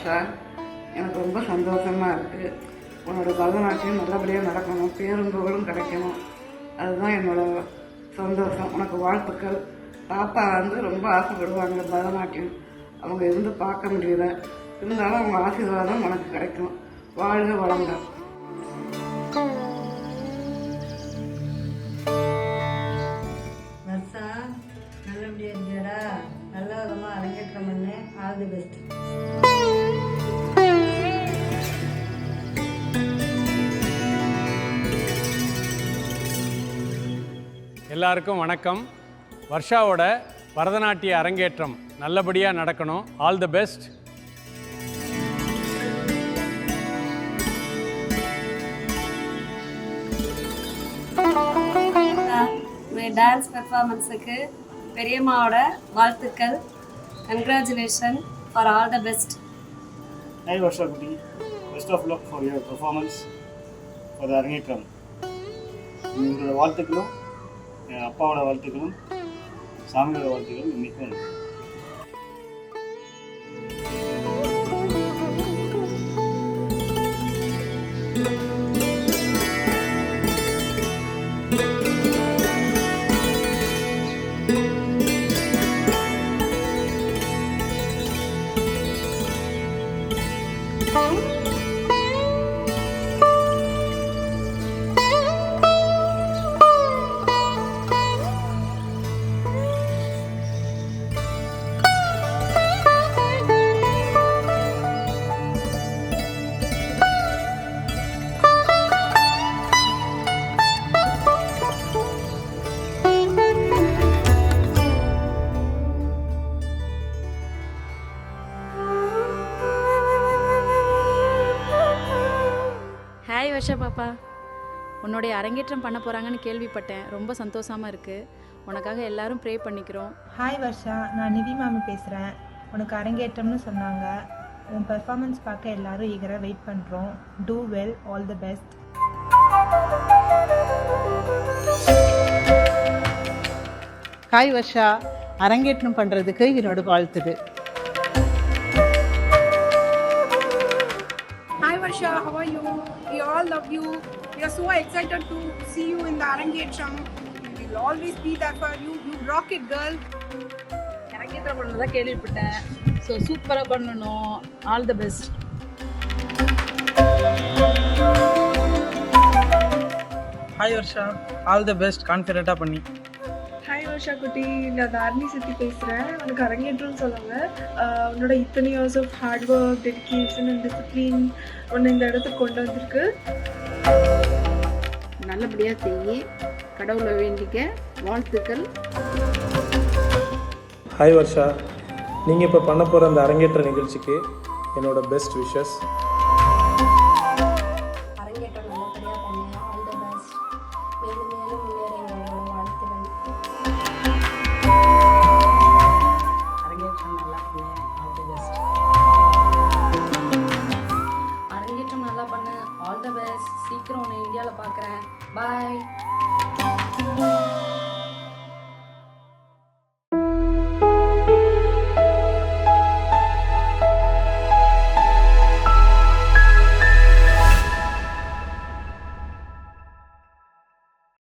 வர்ஷா. எனக்கு ரொம்ப சந்தோஷமாக இருக்குது. உன்னோட பரதநாட்டியம் நல்லபடியாக நடக்கணும், பேரும் புகழும் கிடைக்கணும். அதுதான் என்னோடய சந்தோஷம். உனக்கு வாழ்த்துக்கள். தாத்தா ரொம்ப ஆசைப்படுவாங்க பரதநாட்டியம். அவங்க இருந்து பார்க்க முடியல, இருந்தாலும் அவங்க ஆசீர்வாதம் உனக்கு கிடைக்கும். வாழ்க வளங்க. வர்ஷா, நல்லபடியாக இருக்கியாடா? நல்ல விதமாக அரங்கேற்றம் பண்ணு. All the best. எல்லாருக்கும் வணக்கம். வர்ஷாவோட பரதநாட்டிய அரங்கேற்றம் நல்லபடியாக நடக்கணும். All the best. டான்ஸ் பெர்ஃபார்மன்ஸுக்கு பெரியம்மாவோட வாழ்த்துக்கள். Congratulation for all the best. Hi Varsha Kuti, best of luck for your performance for the அரங்கேற்றம். உங்களோட வாழ்த்துக்களும் என் அப்பாவோட வாழ்த்துக்களும் சாமியோட வாழ்த்துக்களும் இன்னைக்கும். ஹாய் வர்ஷா பாப்பா, உன்னுடைய அரங்கேற்றம் பண்ண போகிறாங்கன்னு கேள்விப்பட்டேன். ரொம்ப சந்தோஷமாக இருக்குது. உனக்காக எல்லாரும் ப்ரே பண்ணிக்கிறோம். ஹாய் வர்ஷா, நான் நிதி மாமி பேசுகிறேன். உனக்கு அரங்கேற்றம்னு சொன்னாங்க. உன் பெர்ஃபார்மன்ஸ் பார்க்க எல்லாரும் ஈகராக வெயிட் பண்ணுறோம். Do well, all the best. Hi Varsha, அரங்கேற்றம் பண்ணுறதுக்கு என்னோட வாழ்த்துது. Hi Varsha, how are you? We all love you. We are so excited to see you in the Arangetram. We will always be there for you. You rock it, girl. அரங்கேற்றம் பண்ணதாக கேள்விப்பட்டேன். So சூப்பராக பண்ணணும். All the best. Hi Varsha, all the best. கான்ஃபிடென்ட்டாக பண்ணி. Hi Varsha குட்டி, நான் தாரணி சித்தி பேசுகிறேன். உனக்கு அரங்கேற்றம்னு சொல்லுவாங்க. உன்னோட இத்தனை years of hard work, dedication and discipline உன்னை இந்த இடத்துக்கு கொண்டு வந்திருக்கு. நல்லபடியாக செய்யி, கடவுளை வேண்டிக்க. வாழ்த்துக்கள். ஹாய் வர்ஷா, நீங்கள் இப்போ பண்ண போகிற அந்த அரங்கேற்ற நிகழ்ச்சிக்கு என்னோட பெஸ்ட் விஷஸ். அரங்கேற்றம் நல்லபடியாக பண்ணுங்க. All the best. மேலும் மேலும் முன்னேற எங்களோட வாழ்த்துக்கள். அரங்கேற்றம் நல்லா பண்ணு. All the best. அரங்கேற்றம் நல்லா பண்ணு. All the best. சீக்கிரம் உன்னை இந்தியாவில் பார்க்குறேன். பாய்.